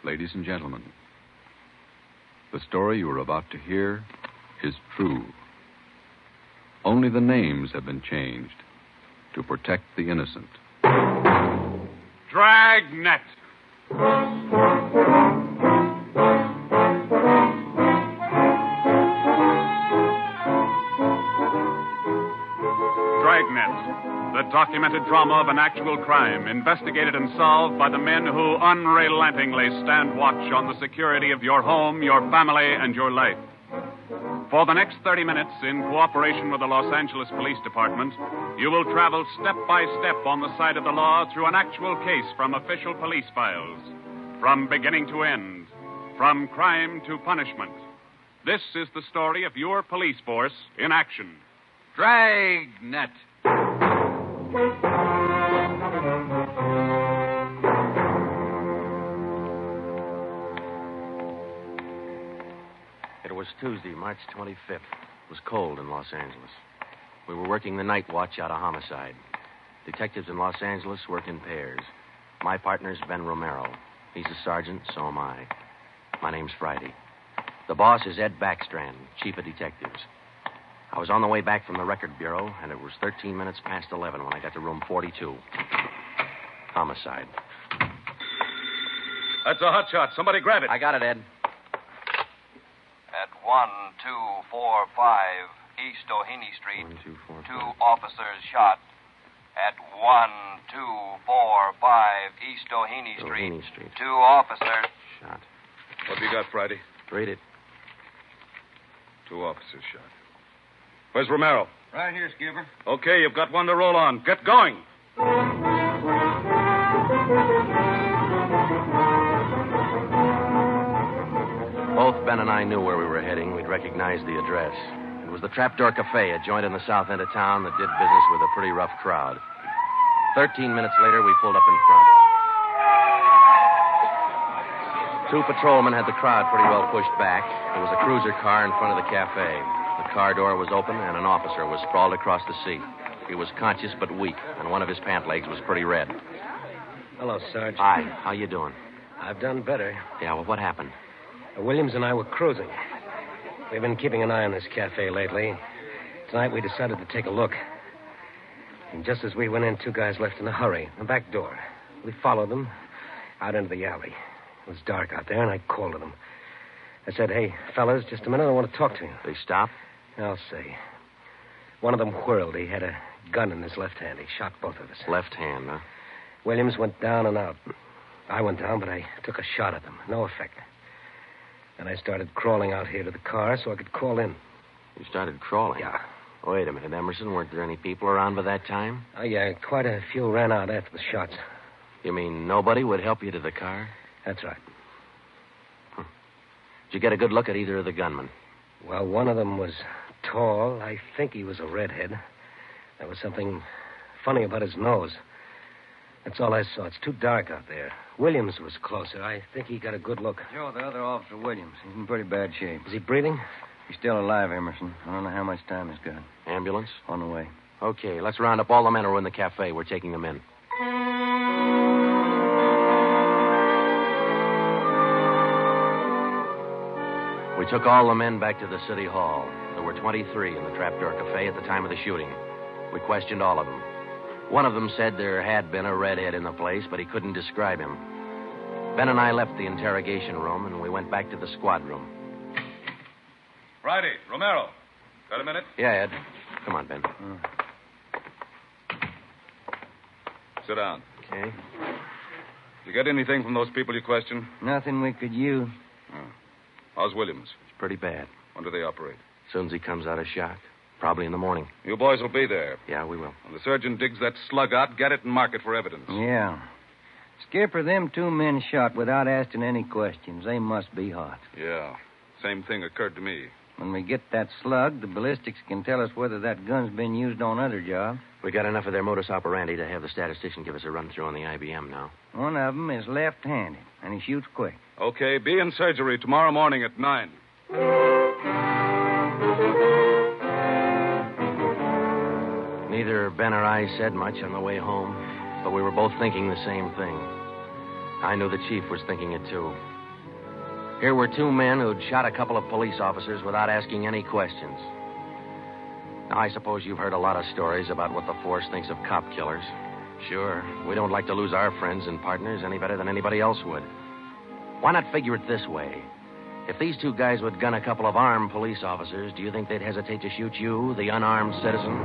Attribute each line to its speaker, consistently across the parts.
Speaker 1: Ladies and gentlemen, the story you are about to hear is true. Only the names have been changed to protect the innocent.
Speaker 2: Dragnet. Dragnet, the documented drama of an actual crime, investigated and solved by the men who unrelentingly stand watch on the security of your home, your family, and your life. For the next 30 minutes, in cooperation with the Los Angeles Police Department, you will travel step by step on the side of the law through an actual case from official police files, from beginning to end, from crime to punishment. This is the story of your police force in action.
Speaker 1: Dragnet.
Speaker 3: It was Tuesday, March 25th. It was cold in Los Angeles. We were working the night watch out of Homicide. Detectives in Los Angeles work in pairs. My partner's Ben Romero. He's a sergeant, so am I. My name's Friday. The boss is Ed Backstrand, chief of detectives. I was on the way back from the record bureau, and it was 13 minutes past 11 when I got to room 42. Homicide.
Speaker 2: That's a hot shot. Somebody grab it.
Speaker 3: I got it, Ed.
Speaker 4: At 1245 East O'Haney Street, 2 officers shot. At 1245 East O'Haney Street, 2 officers
Speaker 3: shot.
Speaker 2: What have you got, Friday?
Speaker 3: Read it.
Speaker 2: 2 officers shot. Where's Romero?
Speaker 4: Right here, Skipper.
Speaker 2: Okay, you've got one to roll on. Get going.
Speaker 3: Both Ben and I knew where we were heading. We'd recognized the address. It was the Trapdoor Cafe, a joint in the south end of town that did business with a pretty rough crowd. 13 minutes later, we pulled up in front. 2 patrolmen had the crowd pretty well pushed back. There was a cruiser car in front of the cafe. The car door was open, and an officer was sprawled across the seat. He was conscious but weak, and one of his pant legs was pretty red.
Speaker 5: Hello, Sarge.
Speaker 3: Hi. How you doing?
Speaker 5: I've done better.
Speaker 3: Yeah, well, what happened?
Speaker 5: Williams and I were cruising. We've been keeping an eye on this cafe lately. Tonight we decided to take a look. And just as we went in, 2 guys left in a hurry. The back door. We followed them out into the alley. It was dark out there, and I called to them. I said, hey, fellas, just a minute. I want to talk to you.
Speaker 3: They stopped?
Speaker 5: I'll say. One of them whirled. He had a gun in his left hand. He shot both of us.
Speaker 3: Left hand, huh?
Speaker 5: Williams went down and out. I went down, but I took a shot at them. No effect. And I started crawling out here to the car so I could call in.
Speaker 3: You started crawling?
Speaker 5: Yeah.
Speaker 3: Wait a minute, Emerson. Weren't there any people around by that time?
Speaker 5: Oh, yeah. Quite a few ran out after the shots.
Speaker 3: You mean nobody would help you to the car?
Speaker 5: That's right.
Speaker 3: Did you get a good look at either of the gunmen?
Speaker 5: Well, one of them was tall. I think he was a redhead. There was something funny about his nose. That's all I saw. It's too dark out there. Williams was closer. I think he got a good look.
Speaker 6: Joe, the other officer, Williams. He's in pretty bad shape.
Speaker 5: Is he breathing?
Speaker 6: He's still alive, Emerson. I don't know how much time he's got.
Speaker 3: Ambulance?
Speaker 6: On the way.
Speaker 3: Okay, let's round up all the men who are in the cafe. We're taking them in. We took all the men back to the city hall. There were 23 in the Trapdoor Cafe at the time of the shooting. We questioned all of them. One of them said there had been a redhead in the place, but he couldn't describe him. Ben and I left the interrogation room, and we went back to the squad room.
Speaker 2: Friday, Romero. Got a minute?
Speaker 3: Yeah, Ed. Come on, Ben.
Speaker 2: Sit down.
Speaker 3: Okay.
Speaker 2: Did you get anything from those people you questioned?
Speaker 6: Nothing we could use.
Speaker 2: How's Williams?
Speaker 3: It's pretty bad.
Speaker 2: When do they operate?
Speaker 3: As soon as he comes out of shock. Probably in the morning.
Speaker 2: You boys will be there.
Speaker 3: Yeah, we will.
Speaker 2: When the surgeon digs that slug out, get it and mark it for evidence.
Speaker 6: Yeah. Skipper, them 2 men shot without asking any questions. They must be hot.
Speaker 2: Yeah. Same thing occurred to me.
Speaker 6: When we get that slug, the ballistics can tell us whether that gun's been used on other jobs.
Speaker 3: We got enough of their modus operandi to have the statistician give us a run-through on the IBM now.
Speaker 6: One of them is left-handed, and he shoots quick.
Speaker 2: Okay, be in surgery tomorrow morning at 9.
Speaker 3: Neither Ben or I said much on the way home, but we were both thinking the same thing. I knew the chief was thinking it, too. Here were two men who'd shot a couple of police officers without asking any questions. Now, I suppose you've heard a lot of stories about what the force thinks of cop killers. Sure, we don't like to lose our friends and partners any better than anybody else would. Why not figure it this way? If these two guys would gun a couple of armed police officers, do you think they'd hesitate to shoot you, the unarmed citizen?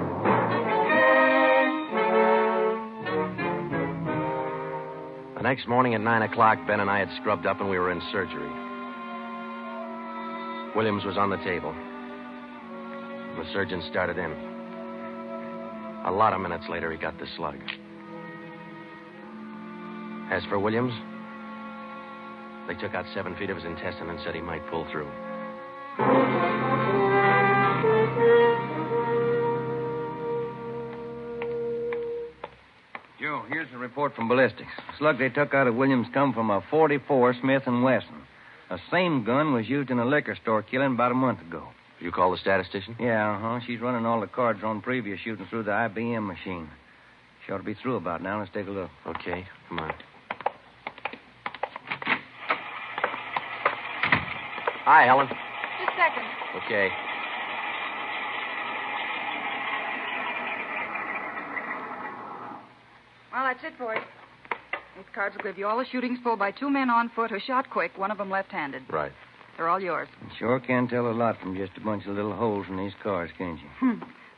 Speaker 3: The next morning at 9 o'clock, Ben and I had scrubbed up and we were in surgery. Williams was on the table. The surgeon started in. A lot of minutes later, he got the slug. As for Williams, they took out 7 feet of his intestine and said he might pull through.
Speaker 6: Joe, here's the report from ballistics. The slug they took out of Williams come from a .44 Smith & Wesson. The same gun was used in a liquor store killing about a month ago.
Speaker 3: You call the statistician?
Speaker 6: Yeah, She's running all the cards on previous shooting through the IBM machine. She ought to be through about now. Let's take a look.
Speaker 3: Okay, come on. Hi, Helen.
Speaker 7: Just a second.
Speaker 3: Okay.
Speaker 7: Well, that's it for you. These cards will give you all the shootings pulled by 2 men on foot who shot quick, one of them left-handed.
Speaker 3: Right.
Speaker 7: They're all yours.
Speaker 6: You sure can tell a lot from just a bunch of little holes in these cards, can't you?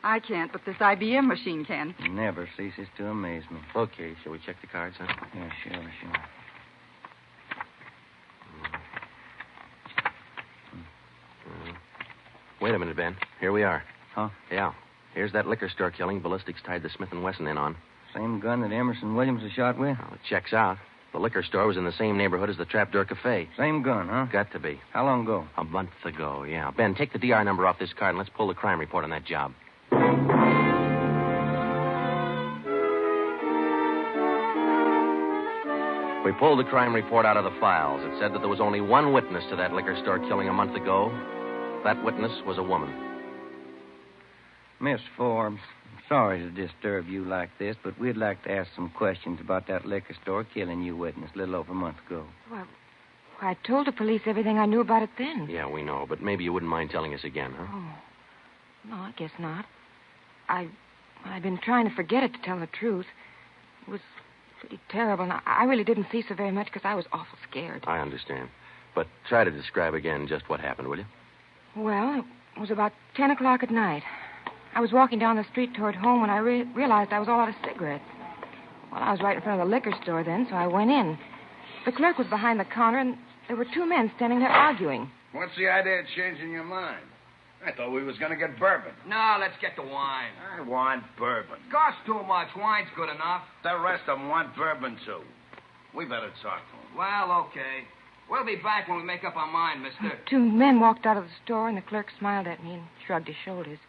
Speaker 7: I can't, but this IBM machine can.
Speaker 6: It never ceases to amaze me.
Speaker 3: Okay, shall we check the cards, huh?
Speaker 6: Yeah, sure.
Speaker 3: Wait a minute, Ben. Here we are.
Speaker 6: Huh?
Speaker 3: Yeah. Here's that liquor store killing ballistics tied the Smith & Wesson in on.
Speaker 6: Same gun that Emerson Williams was shot with?
Speaker 3: Well, it checks out. The liquor store was in the same neighborhood as the Trapdoor Cafe.
Speaker 6: Same gun, huh?
Speaker 3: Got to be.
Speaker 6: How long ago?
Speaker 3: A month ago, yeah. Ben, take the DR number off this card and let's pull the crime report on that job. We pulled the crime report out of the files. It said that there was only one witness to that liquor store killing a month ago. That witness was a woman.
Speaker 6: Miss Forbes, I'm sorry to disturb you like this, but we'd like to ask some questions about that liquor store killing you witnessed a little over a month ago.
Speaker 8: Well, I told the police everything I knew about it then.
Speaker 3: Yeah, we know, but maybe you wouldn't mind telling us again, huh?
Speaker 8: Oh. No, I guess not. I've been trying to forget it, to tell the truth. It was pretty terrible, and I really didn't see so very much because I was awful scared.
Speaker 3: I understand. But try to describe again just what happened, will you?
Speaker 8: Well, it was about 10 o'clock at night. I was walking down the street toward home when I realized I was all out of cigarettes. Well, I was right in front of the liquor store then, so I went in. The clerk was behind the counter, and there were 2 men standing there arguing.
Speaker 9: What's the idea of changing your mind? I thought we was going to get bourbon.
Speaker 4: No, let's get the wine.
Speaker 9: I want bourbon.
Speaker 4: Costs too much. Wine's good enough.
Speaker 9: The rest of them want bourbon, too. We better talk to them.
Speaker 4: Well, okay. We'll be back when we make up our mind, mister.
Speaker 8: 2 men walked out of the store, and the clerk smiled at me and shrugged his shoulders.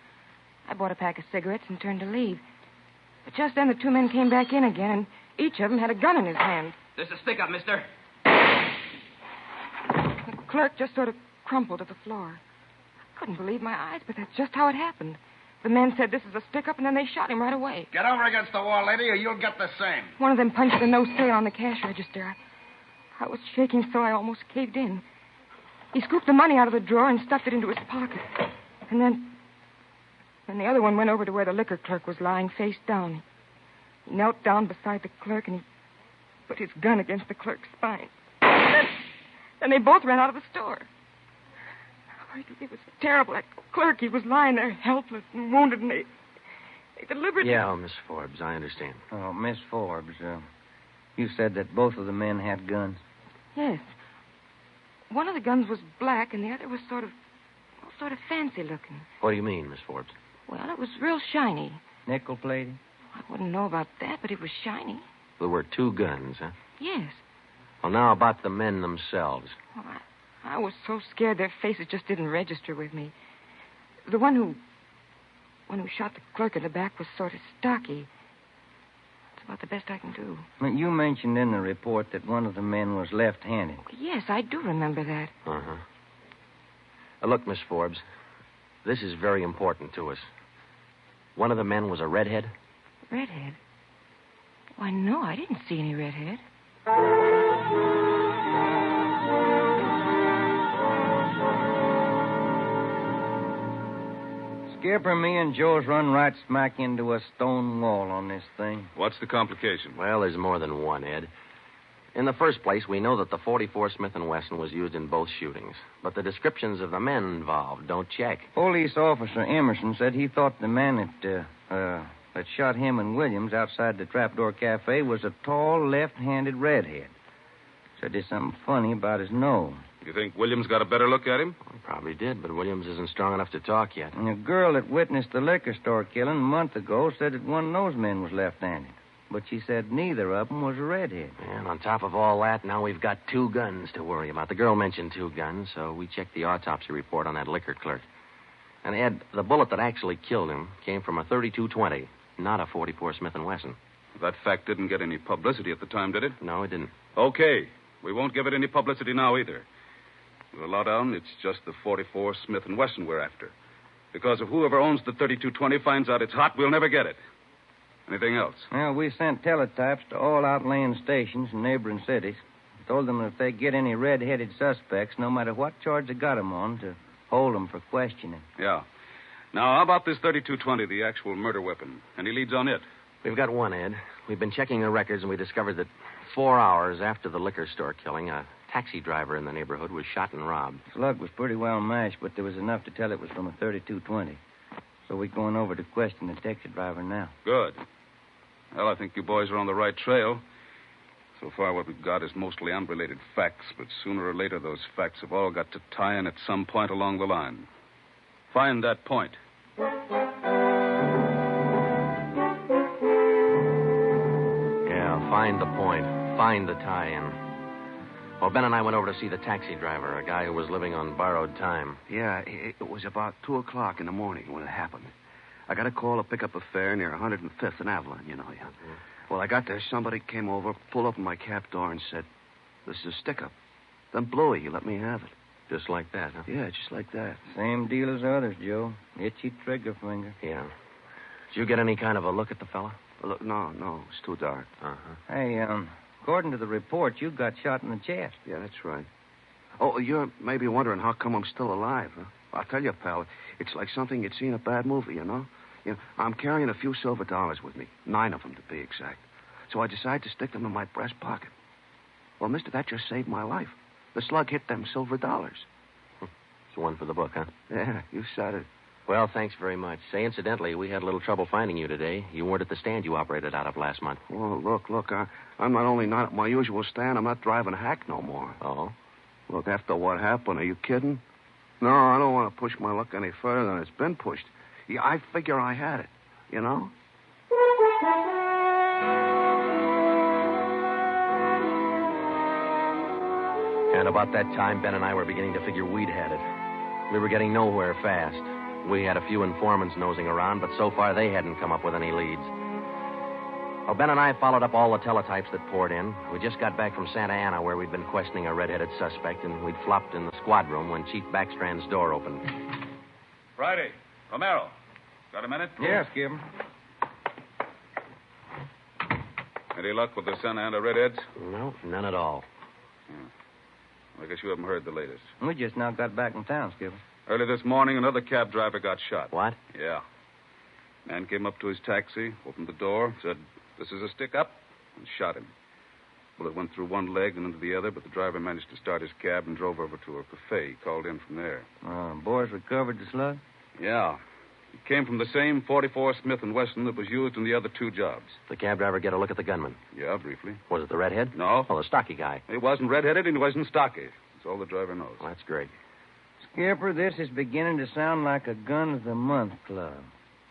Speaker 8: I bought a pack of cigarettes and turned to leave. But just then the 2 men came back in again, and each of them had a gun in his hand.
Speaker 4: There's a stick up, mister.
Speaker 8: The clerk just sort of crumpled to the floor. I couldn't believe my eyes, but that's just how it happened. The men said this is a stick-up, and then they shot him right away.
Speaker 9: Get over against the wall, lady, or you'll get the same.
Speaker 8: One of them punched the no sale on the cash register. I was shaking so I almost caved in. He scooped the money out of the drawer and stuffed it into his pocket. And then the other one went over to where the liquor clerk was lying face down. He knelt down beside the clerk, and he put his gun against the clerk's spine. Then they both ran out of the store. It was terrible. That clerk, he was lying there helpless and wounded, and they deliberately...
Speaker 3: Yeah, Miss Forbes, I understand.
Speaker 6: Oh, Miss Forbes, you said that both of the men had guns.
Speaker 8: Yes. One of the guns was black, and the other was sort of fancy looking.
Speaker 3: What do you mean, Miss Forbes?
Speaker 8: Well, it was real shiny.
Speaker 6: Nickel-plated?
Speaker 8: I wouldn't know about that, but it was shiny.
Speaker 3: There were 2 guns, huh?
Speaker 8: Yes.
Speaker 3: Well, now about the men themselves.
Speaker 8: Oh, I was so scared their faces just didn't register with me. The one who shot the clerk in the back was sort of stocky. That's about the best I can do.
Speaker 6: But you mentioned in the report that one of the men was left-handed.
Speaker 8: Yes, I do remember that.
Speaker 3: Uh-huh. Look, Miss Forbes, this is very important to us. One of the men was a redhead?
Speaker 8: Redhead? Why, no, I didn't see any redhead.
Speaker 6: Skipper, me and Joe's run right smack into a stone wall on this thing.
Speaker 10: What's the complication?
Speaker 3: Well, there's more than one, Ed. In the first place, we know that the .44 Smith & Wesson was used in both shootings, but the descriptions of the men involved don't check.
Speaker 6: Police officer Emerson said he thought the man that shot him and Williams outside the Trapdoor Cafe was a tall, left-handed redhead. Said there's something funny about his nose.
Speaker 10: You think Williams got a better look at him?
Speaker 3: Well, probably did, but Williams isn't strong enough to talk yet.
Speaker 6: And a girl that witnessed the liquor store killing a month ago said that one of those men was left-handed. But she said neither of them was a redhead.
Speaker 3: And on top of all that, now we've got 2 guns to worry about. The girl mentioned 2 guns, so we checked the autopsy report on that liquor clerk. And, Ed, the bullet that actually killed him came from a .32-20, not a .44 Smith & Wesson.
Speaker 10: That fact didn't get any publicity at the time, did it?
Speaker 3: No, it didn't.
Speaker 10: Okay. We won't give it any publicity now either. With a lowdown, it's just the .44 Smith & Wesson we're after. Because if whoever owns the .32-20 finds out it's hot, we'll never get it. Anything else?
Speaker 6: Well, we sent teletypes to all outlying stations in neighboring cities. Told them that if they get any red-headed suspects, no matter what charge they got them on, to hold them for questioning.
Speaker 10: Yeah. Now, how about this .32-20, the actual murder weapon? Any leads on it?
Speaker 3: We've got one, Ed. We've been checking the records, and we discovered that 4 hours after the liquor store killing, a taxi driver in the neighborhood was shot and robbed.
Speaker 6: Slug was pretty well matched, but there was enough to tell it was from a .32-20. So we're going over to question the taxi driver now.
Speaker 10: Good. Well, I think you boys are on the right trail. So far, what we've got is mostly unrelated facts, but sooner or later, those facts have all got to tie in at some point along the line. Find that point.
Speaker 3: Yeah, find the point. Find the tie-in. Well, Ben and I went over to see the taxi driver, a guy who was living on borrowed time.
Speaker 11: Yeah, it was about 2 o'clock in the morning when it happened. I got a call to pick up a fare near 105th and Avalon, you know. Yeah. Mm-hmm. Well, I got there. Somebody came over, pulled up my cab door, and said, "This is a stick-up." Then blew it. You let me have it.
Speaker 3: Just like that, huh?
Speaker 11: Yeah, just like that.
Speaker 6: Same deal as others, Joe. Itchy trigger finger.
Speaker 3: Yeah. Did you get any kind of a look at the fella?
Speaker 11: Look, no, it's too dark.
Speaker 3: Uh-huh.
Speaker 6: Hey, according to the report, you got shot in the chest.
Speaker 11: Yeah, that's right. Oh, you're maybe wondering how come I'm still alive, huh? I'll tell you, pal, it's like something you'd see in a bad movie, you know? I'm carrying a few silver dollars with me, 9 of them to be exact. So I decided to stick them in my breast pocket. Well, mister, that just saved my life. The slug hit them silver dollars.
Speaker 3: It's one for the book, huh?
Speaker 11: Yeah, you said it.
Speaker 3: Well, thanks very much. Say, incidentally, we had a little trouble finding you today. You weren't at the stand you operated out of last month.
Speaker 11: Well, look, I'm not only not at my usual stand, I'm not driving a hack no more.
Speaker 3: Oh?
Speaker 11: Look, after what happened, are you kidding? No, I don't want to push my luck any further than it's been pushed. Yeah, I figure I had it, you know?
Speaker 3: And about that time, Ben and I were beginning to figure we'd had it. We were getting nowhere fast. We had a few informants nosing around, but so far they hadn't come up with any leads. Well, Ben and I followed up all the teletypes that poured in. We just got back from Santa Ana, where we'd been questioning a red-headed suspect, and we'd flopped in the squad room when Chief Backstrand's door opened.
Speaker 10: Friday. Romero. Got a minute?
Speaker 6: Yeah, Skip.
Speaker 10: Any luck with the Santa Ana redheads?
Speaker 3: No, none at all.
Speaker 10: I guess you haven't heard the latest.
Speaker 6: We just now got back in town, Skip.
Speaker 10: Early this morning, another cab driver got shot.
Speaker 3: What?
Speaker 10: Yeah. Man came up to his taxi, opened the door, said, "This is a stick-up," and shot him. Bullet went through one leg and into the other, but the driver managed to start his cab and drove over to a cafe. He called in from there.
Speaker 6: Boys recovered the slug?
Speaker 10: Yeah. It came from the same .44 Smith & Wesson that was used in the other 2 jobs.
Speaker 3: The cab driver get a look at the gunman?
Speaker 10: Yeah, briefly.
Speaker 3: Was it the redhead?
Speaker 10: No.
Speaker 3: Oh, the stocky guy.
Speaker 10: He wasn't redheaded and he wasn't stocky. That's all the driver knows.
Speaker 3: Well, that's great.
Speaker 6: Skipper, this is beginning to sound like a gun of the month club.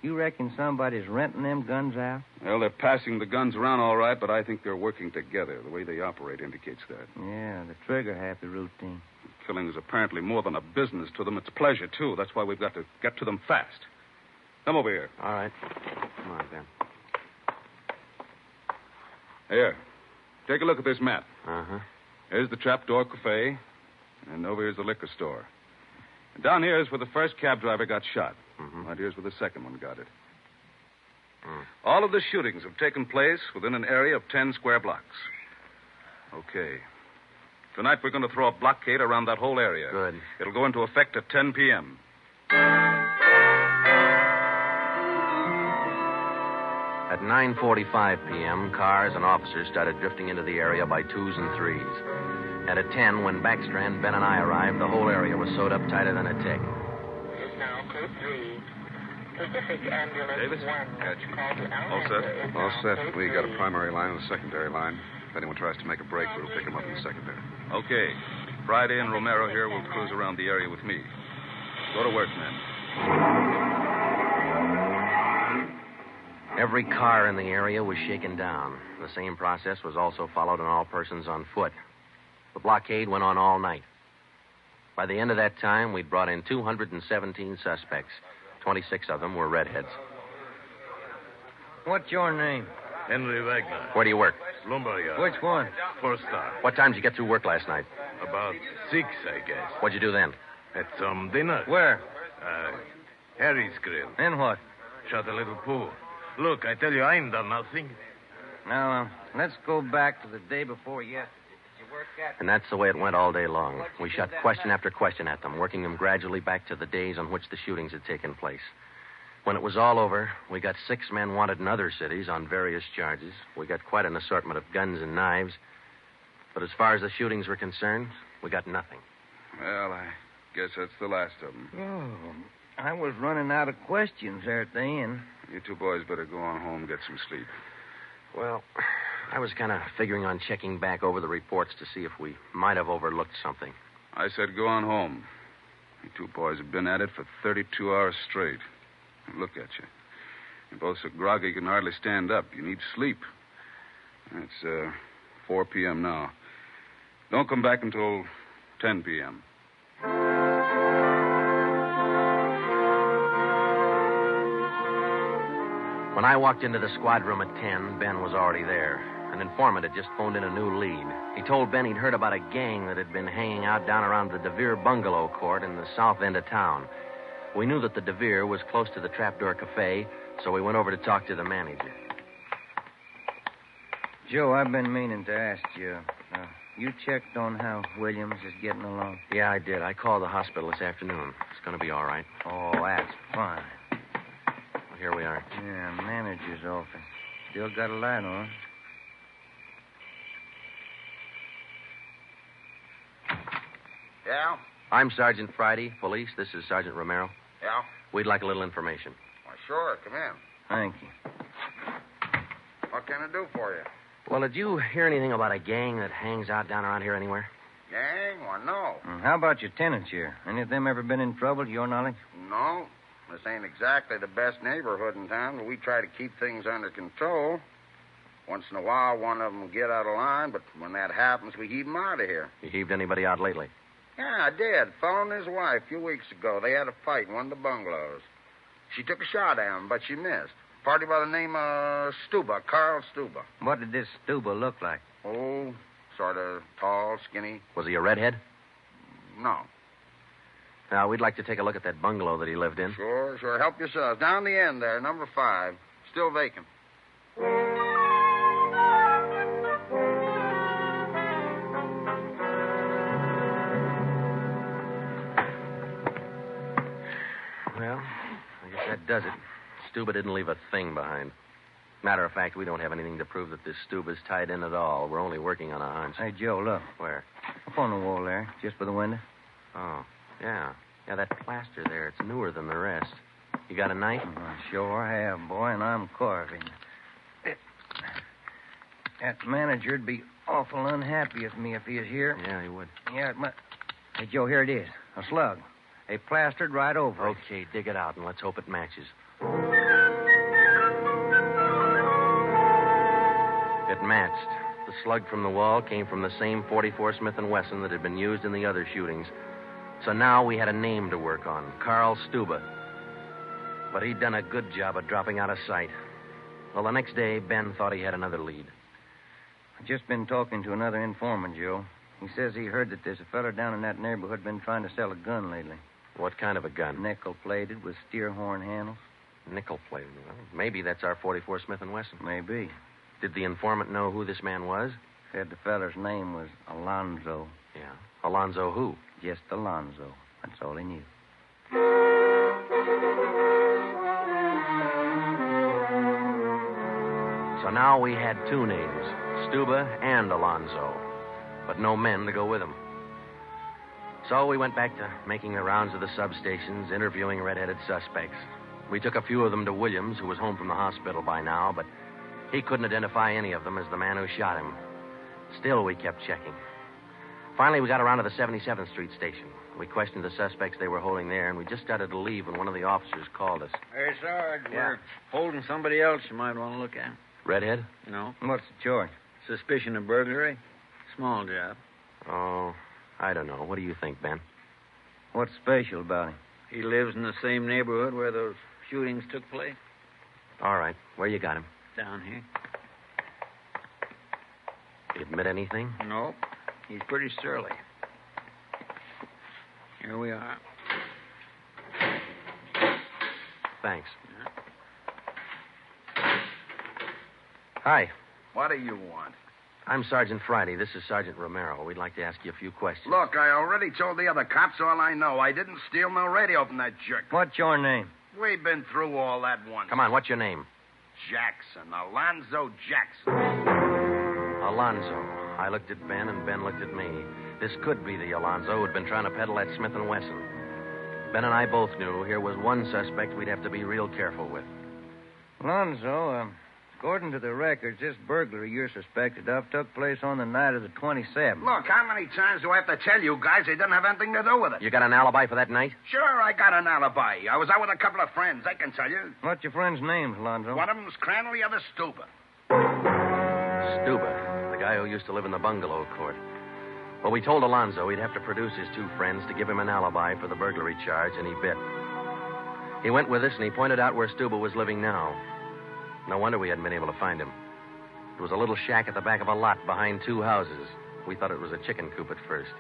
Speaker 6: You reckon somebody's renting them guns out?
Speaker 10: Well, they're passing the guns around all right, but I think they're working together. The way they operate indicates that.
Speaker 6: Yeah, the trigger-happy routine.
Speaker 10: Killing is apparently more than a business to them. It's pleasure, too. That's why we've got to get to them fast. Come over here.
Speaker 3: All right. Come on, Ben.
Speaker 10: Here. Take a look at this map.
Speaker 3: Uh-huh.
Speaker 10: Here's the Trapdoor Cafe, and over here's the liquor store. And down here is where the first cab driver got shot.
Speaker 3: Mm-hmm.
Speaker 10: Right here's where the second one got it. All of the shootings have taken place within an area of 10 square blocks. Okay. Tonight we're going to throw a blockade around that whole area.
Speaker 3: Good.
Speaker 10: It'll go into effect at 10 p.m.
Speaker 3: At 9:45 p.m., cars and officers started drifting into the area by twos and threes. And at 10, when Backstrand, Ben, and I arrived, the whole area was sewed up tighter than a tick.
Speaker 12: Is now code 3. Pacific Ambulance
Speaker 10: Davis?
Speaker 12: 1.
Speaker 10: Gotcha.
Speaker 12: Call to
Speaker 10: All set?
Speaker 12: Alexander is
Speaker 11: All
Speaker 12: now
Speaker 11: set.
Speaker 12: code
Speaker 11: We got a
Speaker 12: 3.
Speaker 11: primary line and a secondary line. If anyone tries to make a break, we'll pick them up in the secondary.
Speaker 10: Okay. Friday and Romero here will cruise around the area with me. Go to work, men.
Speaker 3: Every car in the area was shaken down. The same process was also followed on all persons on foot. The blockade went on all night. By the end of that time, we'd brought in 217 suspects. 26 of them were redheads.
Speaker 6: What's your name?
Speaker 13: Henry Wagner.
Speaker 3: Where do you work?
Speaker 13: Lumberyard.
Speaker 6: Which one?
Speaker 13: First star.
Speaker 3: What time did you get through work last night?
Speaker 13: About 6, I guess.
Speaker 3: What'd you do then?
Speaker 13: Had some dinner.
Speaker 6: Where?
Speaker 13: Harry's grill.
Speaker 6: Then what?
Speaker 13: Shot a little pool. Look, I tell you, I ain't done nothing.
Speaker 6: Now, let's go back to the day before yesterday. Did you work at...
Speaker 3: And that's the way it went all day long. We shot question after question at them, working them gradually back to the days on which the shootings had taken place. When it was all over, we got 6 men wanted in other cities on various charges. We got quite an assortment of guns and knives. But as far as the shootings were concerned, we got nothing.
Speaker 10: Well, I guess that's the last of them.
Speaker 6: Oh, I was running out of questions there at the end.
Speaker 10: You two boys better go on home and get some sleep.
Speaker 3: Well, I was kind of figuring on checking back over the reports to see if we might have overlooked something.
Speaker 10: I said go on home. You two boys have been at it for 32 hours straight. Look at you. You're both so groggy you can hardly stand up. You need sleep. It's 4 p.m. now. Don't come back until 10 p.m.
Speaker 3: When I walked into the squad room at 10, Ben was already there. An informant had just phoned in a new lead. He told Ben he'd heard about a gang that had been hanging out down around the DeVere bungalow court in the south end of town. We knew that the DeVere was close to the Trapdoor Cafe, so we went over to talk to the manager.
Speaker 6: Joe, I've been meaning to ask you. You checked on how Williams is getting along?
Speaker 3: Yeah, I did. I called the hospital this afternoon. It's going to be all right.
Speaker 6: Oh, that's fine.
Speaker 3: Well, here we are.
Speaker 6: Yeah, manager's office. Still got a light on.
Speaker 11: Yeah?
Speaker 3: I'm Sergeant Friday, police. This is Sergeant Romero.
Speaker 11: Yeah?
Speaker 3: We'd like a little information.
Speaker 11: Well, sure. Come in.
Speaker 6: Thank you.
Speaker 11: What can I do for you?
Speaker 3: Well, did you hear anything about a gang that hangs out down around here anywhere?
Speaker 11: Gang? Well, no.
Speaker 6: How about your tenants here? Any of them ever been in trouble, to your knowledge?
Speaker 11: No. This ain't exactly the best neighborhood in town, but we try to keep things under control. Once in a while, one of them will get out of line, but when that happens, we heave them out of here.
Speaker 3: You heaved anybody out lately?
Speaker 11: Yeah, I did. A fellow and his wife a few weeks ago. They had a fight in one of the bungalows. She took a shot at him, but she missed. Party by the name of Stuba, Carl Stuba.
Speaker 6: What did this Stuba look like?
Speaker 11: Oh, sort of tall, skinny.
Speaker 3: Was he a redhead?
Speaker 11: No.
Speaker 3: Now, we'd like to take a look at that bungalow that he lived in.
Speaker 11: Sure. Help yourselves. Down the end there, number 5. Still vacant.
Speaker 3: Well, I guess that does it. Stuba didn't leave a thing behind. Matter of fact, we don't have anything to prove that this Stuba's tied in at all. We're only working on a hunch.
Speaker 6: Hey, Joe, look.
Speaker 3: Where?
Speaker 6: Up on the wall there, just by the window.
Speaker 3: Oh, yeah. Yeah, that plaster there, it's newer than the rest. You got a knife?
Speaker 6: I sure have, boy, and I'm carving. That manager'd be awful unhappy with me if he was here.
Speaker 3: Yeah, he would.
Speaker 6: Yeah, Hey, Joe, here it is. A slug. They plastered right over it.
Speaker 3: Okay, dig it out, and let's hope it matches. It matched. The slug from the wall came from the same .44 Smith & Wesson that had been used in the other shootings. So now we had a name to work on, Carl Stuba. But he'd done a good job of dropping out of sight. Well, the next day, Ben thought he had another lead.
Speaker 6: I've just been talking to another informant, Joe. He says he heard that there's a fella down in that neighborhood been trying to sell a gun lately.
Speaker 3: What kind of a gun?
Speaker 6: Nickel-plated with steer horn handles.
Speaker 3: Nickel-plated? Well, maybe that's our .44 Smith & Wesson.
Speaker 6: Maybe.
Speaker 3: Did the informant know who this man was?
Speaker 6: Said the feller's name was Alonzo.
Speaker 3: Yeah. Alonzo who?
Speaker 6: Just Alonzo. That's all he knew.
Speaker 3: So now we had two names, Stuba and Alonzo, but no men to go with them. So we went back to making the rounds of the substations, interviewing red-headed suspects. We took a few of them to Williams, who was home from the hospital by now, but he couldn't identify any of them as the man who shot him. Still, we kept checking. Finally, we got around to the 77th Street station. We questioned the suspects they were holding there, and we just started to leave when one of the officers called us.
Speaker 14: Hey, Sarge, we're holding somebody else you might want to look at.
Speaker 3: Redhead?
Speaker 14: No.
Speaker 6: What's the charge?
Speaker 14: Suspicion of burglary. Small job.
Speaker 3: Oh, I don't know. What do you think, Ben?
Speaker 6: What's special about him?
Speaker 14: He lives in the same neighborhood where those shootings took place.
Speaker 3: All right. Where you got him?
Speaker 14: Down here.
Speaker 3: He admit anything?
Speaker 14: Nope. He's pretty surly. Here we are.
Speaker 3: Thanks. Hi.
Speaker 9: What do you want?
Speaker 3: I'm Sergeant Friday. This is Sergeant Romero. We'd like to ask you a few questions.
Speaker 9: Look, I already told the other cops all I know. I didn't steal no radio from that jerk.
Speaker 6: What's your name?
Speaker 9: We've been through all that once.
Speaker 3: Come on, what's your name?
Speaker 9: Jackson. Alonzo Jackson.
Speaker 3: Alonzo. I looked at Ben, and Ben looked at me. This could be the Alonzo who'd been trying to peddle that Smith & Wesson. Ben and I both knew here was one suspect we'd have to be real careful with.
Speaker 6: Alonzo, according to the records, this burglary you're suspected of took place on the night of the 27th.
Speaker 9: Look, how many times do I have to tell you guys they didn't have anything to do with it?
Speaker 3: You got an alibi for that night?
Speaker 9: Sure, I got an alibi. I was out with a couple of friends, I can tell you.
Speaker 6: What's your friends' names, Alonzo?
Speaker 9: One of them's Crandall, the other Stuba.
Speaker 3: Stuba, the guy who used to live in the bungalow court. Well, we told Alonzo he'd have to produce his two friends to give him an alibi for the burglary charge, and he bit. He went with us, and he pointed out where Stuba was living now. No wonder we hadn't been able to find him. It was a little shack at the back of a lot behind two houses. We thought it was a chicken coop at first.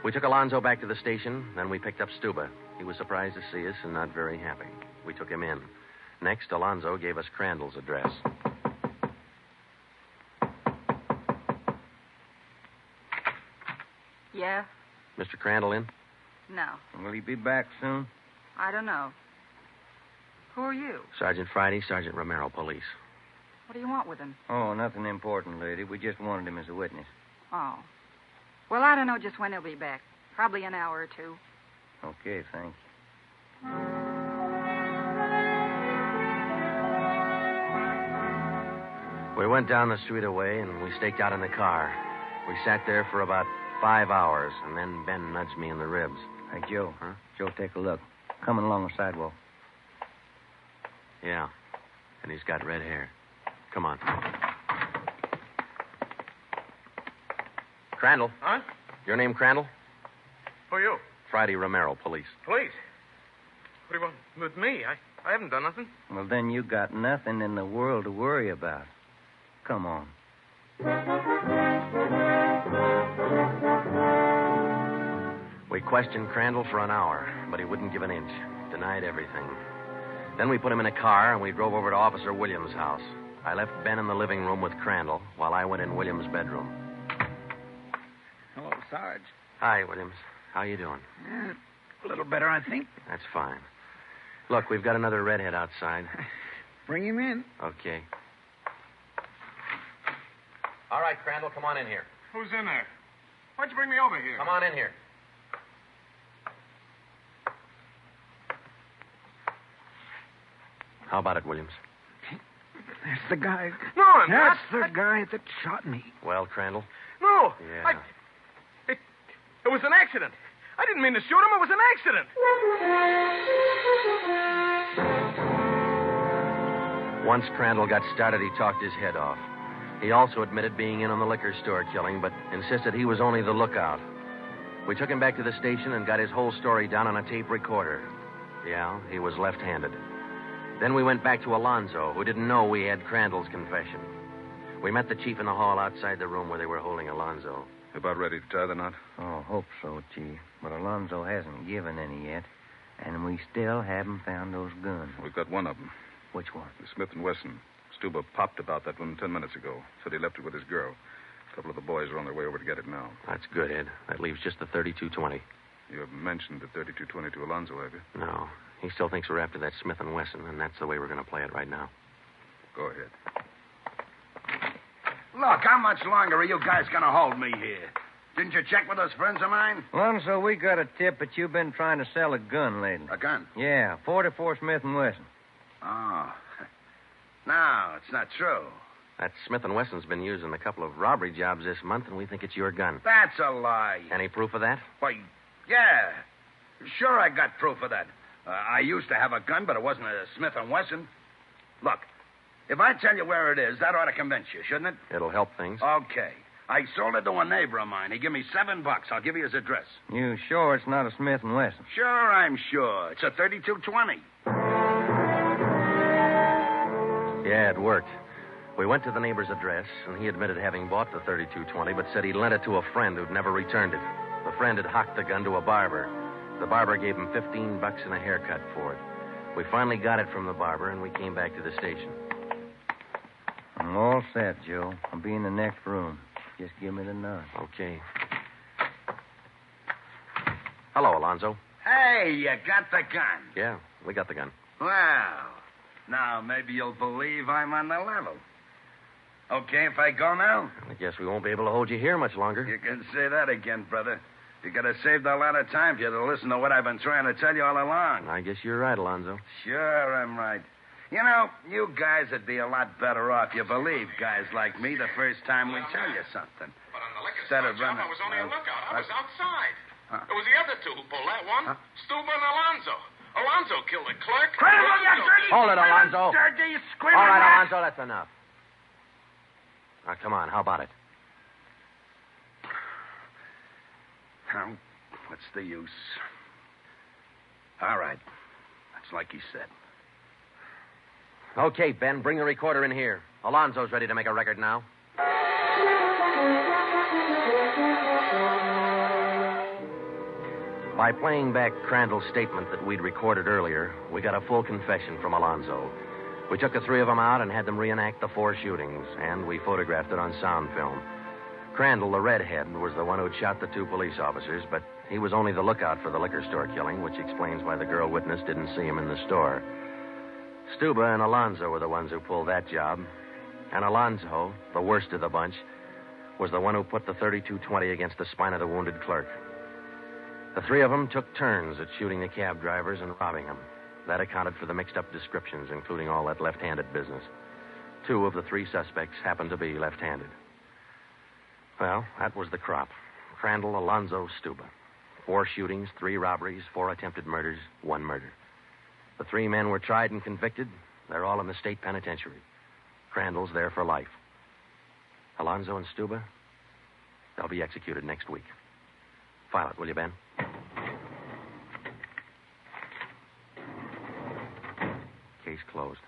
Speaker 3: We took Alonzo back to the station, then we picked up Stuba. He was surprised to see us and not very happy. We took him in. Next, Alonzo gave us Crandall's address.
Speaker 7: Yeah?
Speaker 3: Mr. Crandall in?
Speaker 7: No.
Speaker 6: Will he be back soon?
Speaker 7: I don't know. Who are you?
Speaker 3: Sergeant Friday, Sergeant Romero, police.
Speaker 7: What do you want with him?
Speaker 6: Oh, nothing important, lady. We just wanted him as a witness.
Speaker 7: Oh. Well, I don't know just when he'll be back. Probably an hour or two.
Speaker 6: Okay, thanks.
Speaker 3: We went down the street away, and we staked out in the car. We sat there for about 5 hours, and then Ben nudged me in the ribs.
Speaker 6: Hey, Joe. Huh? Joe, take a look. Coming along the sidewalk.
Speaker 3: Yeah. And he's got red hair. Come on. Crandall.
Speaker 13: Huh?
Speaker 3: Your name Crandall?
Speaker 13: Who are you?
Speaker 3: Friday Romero, police.
Speaker 13: Police? What do you want with me? I haven't done nothing.
Speaker 6: Well, then you got nothing in the world to worry about. Come on.
Speaker 3: We questioned Crandall for an hour, but he wouldn't give an inch. Denied everything. Then we put him in a car, and we drove over to Officer Williams' house. I left Ben in the living room with Crandall while I went in Williams' bedroom.
Speaker 14: Hello, Sarge.
Speaker 3: Hi, Williams. How you doing?
Speaker 14: A little better, I think.
Speaker 3: That's fine. Look, we've got another redhead outside.
Speaker 14: Bring him in.
Speaker 3: Okay. All right, Crandall, come on in here.
Speaker 13: Who's in there? Why'd you bring me over here?
Speaker 3: Come on in here. How about it, Williams?
Speaker 14: That's the guy.
Speaker 13: No, I'm
Speaker 14: That's
Speaker 13: not.
Speaker 14: the guy that shot me.
Speaker 3: Well, Crandall?
Speaker 13: No.
Speaker 3: Yeah.
Speaker 13: It was an accident. I didn't mean to shoot him. It was an accident.
Speaker 3: Once Crandall got started, he talked his head off. He also admitted being in on the liquor store killing, but insisted he was only the lookout. We took him back to the station and got his whole story down on a tape recorder. Yeah, he was left-handed. Then we went back to Alonzo, who didn't know we had Crandall's confession. We met the chief in the hall outside the room where they were holding Alonzo.
Speaker 10: About ready to tie the knot?
Speaker 6: Oh, hope so, Chief. But Alonzo hasn't given any yet, and we still haven't found those guns.
Speaker 10: We've got one of them.
Speaker 6: Which one?
Speaker 10: The Smith & Wesson. Stuba popped about that one 10 minutes ago. Said he left it with his girl. A couple of the boys are on their way over to get it now.
Speaker 3: That's good, Ed. That leaves just the 32-20.
Speaker 10: You haven't mentioned the 32-20 to Alonzo, have you?
Speaker 3: No. He still thinks we're after that Smith & Wesson, and that's the way we're going to play it right now.
Speaker 10: Go ahead.
Speaker 9: Look, how much longer are you guys going to hold me here? Didn't you check with those friends of mine?
Speaker 6: Alonzo, we got a tip that you've been trying to sell a gun lately.
Speaker 9: A gun?
Speaker 6: Yeah, 44 Smith & Wesson.
Speaker 9: Oh. No, it's not true.
Speaker 3: That Smith & Wesson's been used in a couple of robbery jobs this month, and we think it's your gun.
Speaker 9: That's a lie.
Speaker 3: Any proof of that?
Speaker 9: Why, yeah. Sure, I got proof of that. I used to have a gun, but it wasn't a Smith & Wesson. Look, if I tell you where it is, that ought to convince you, shouldn't it?
Speaker 3: It'll help things.
Speaker 9: Okay. I sold it to a neighbor of mine. He gave me $7. I'll give you his address.
Speaker 6: You sure it's not a Smith & Wesson?
Speaker 9: Sure, I'm sure. It's a 3220.
Speaker 3: Yeah, it worked. We went to the neighbor's address, and he admitted having bought the 3220, but said he'd lent it to a friend who'd never returned it. The friend had hocked the gun to a barber. The barber gave him $15 and a haircut for it. We finally got it from the barber, and we came back to the station.
Speaker 6: I'm all set, Joe. I'll be in the next room. Just give me the nod.
Speaker 3: Okay. Hello, Alonzo.
Speaker 9: Hey, you got the gun.
Speaker 3: Yeah, we got the gun.
Speaker 9: Well, now maybe you'll believe I'm on the level. Okay, if I go now?
Speaker 3: I guess we won't be able to hold you here much longer.
Speaker 9: You can say that again, brother. You could have saved a lot of time if you'd have listened to what I've been trying to tell you all along.
Speaker 3: I guess you're right, Alonzo.
Speaker 9: Sure, I'm right. You know, you guys would be a lot better off you believe guys like me the first time we tell you something.
Speaker 12: But on the liquor
Speaker 9: Instead
Speaker 12: store
Speaker 9: of
Speaker 12: job,
Speaker 9: running...
Speaker 12: I was only a lookout. I was outside.
Speaker 9: Huh?
Speaker 12: It was the other two who pulled that one. Stuba and Alonzo. Alonzo killed the clerk.
Speaker 3: Hold it, Alonzo.
Speaker 9: Dirty,
Speaker 3: All right, Alonzo, that's enough. Now, come on, how about it?
Speaker 9: What's the use? All right. That's like he said.
Speaker 3: Okay, Ben, bring the recorder in here. Alonzo's ready to make a record now. By playing back Crandall's statement that we'd recorded earlier, we got a full confession from Alonzo. We took the three of them out and had them reenact the 4 shootings, and we photographed it on sound film. Crandall, the redhead, was the one who'd shot the 2 police officers, but he was only the lookout for the liquor store killing, which explains why the girl witness didn't see him in the store. Stuba and Alonzo were the ones who pulled that job. And Alonzo, the worst of the bunch, was the one who put the 3220 against the spine of the wounded clerk. The 3 of them took turns at shooting the cab drivers and robbing them. That accounted for the mixed-up descriptions, including all that left-handed business. 2 of the 3 suspects happened to be left-handed. Well, that was the crop. Crandall, Alonzo, Stuba. 4 shootings, 3 robberies, 4 attempted murders, 1 murder. The 3 men were tried and convicted. They're all in the state penitentiary. Crandall's there for life. Alonzo and Stuba, they'll be executed next week. File it, will you, Ben? Case closed.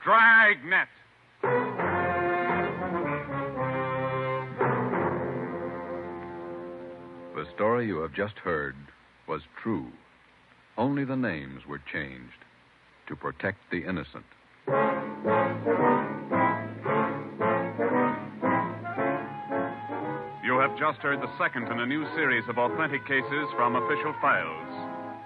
Speaker 2: Dragnet.
Speaker 1: The story you have just heard was true. Only the names were changed to protect the innocent.
Speaker 2: You have just heard the second in a new series of authentic cases from official files.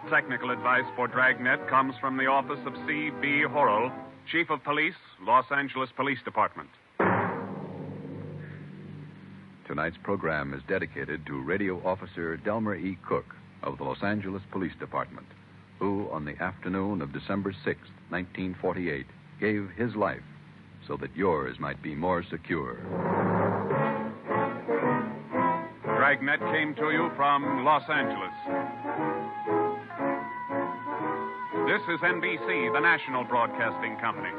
Speaker 2: Technical advice for Dragnet comes from the office of C.B. Horrell, Chief of Police, Los Angeles Police Department.
Speaker 1: Tonight's program is dedicated to Radio Officer Delmer E. Cook of the Los Angeles Police Department, who, on the afternoon of December 6, 1948, gave his life so that yours might be more secure.
Speaker 2: Dragnet came to you from Los Angeles. This is NBC, the national broadcasting company.